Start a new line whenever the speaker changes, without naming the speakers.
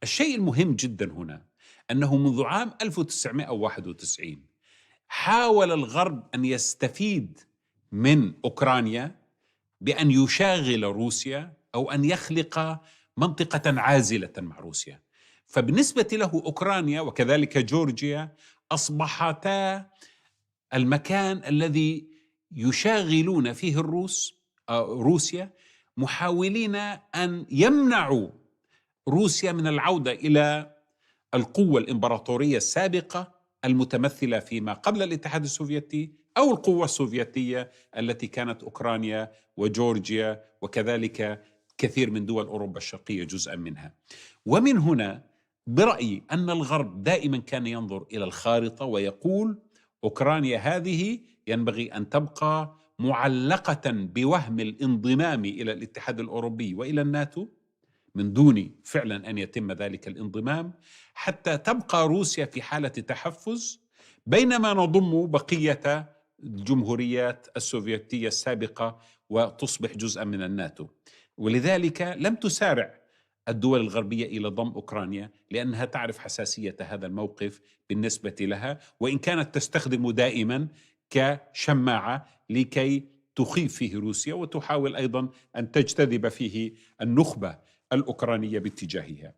الشيء المهم جدا هنا أنه منذ عام 1991 حاول الغرب أن يستفيد من أوكرانيا بأن يشاغل روسيا أو أن يخلق منطقة عازلة مع روسيا. فبالنسبة له أوكرانيا وكذلك جورجيا أصبحتا المكان الذي يشاغلون فيه روسيا، محاولين أن يمنعوا روسيا من العودة إلى القوة الإمبراطورية السابقة المتمثلة فيما قبل الاتحاد السوفيتي أو القوة السوفيتية التي كانت أوكرانيا وجورجيا وكذلك كثير من دول أوروبا الشرقية جزءا منها. ومن هنا برأيي أن الغرب دائما كان ينظر إلى الخارطة ويقول أوكرانيا هذه ينبغي أن تبقى معلقة بوهم الانضمام إلى الاتحاد الأوروبي وإلى الناتو من دون فعلا أن يتم ذلك الانضمام، حتى تبقى روسيا في حالة تحفز بينما نضم بقية الجمهوريات السوفيتية السابقة وتصبح جزءا من الناتو. ولذلك لم تسارع الدول الغربية إلى ضم أوكرانيا لأنها تعرف حساسية هذا الموقف بالنسبة لها، وإن كانت تستخدم دائما كشماعة لكي تخيف فيه روسيا وتحاول أيضا أن تجتذب فيه النخبة الأوكرانية باتجاهها.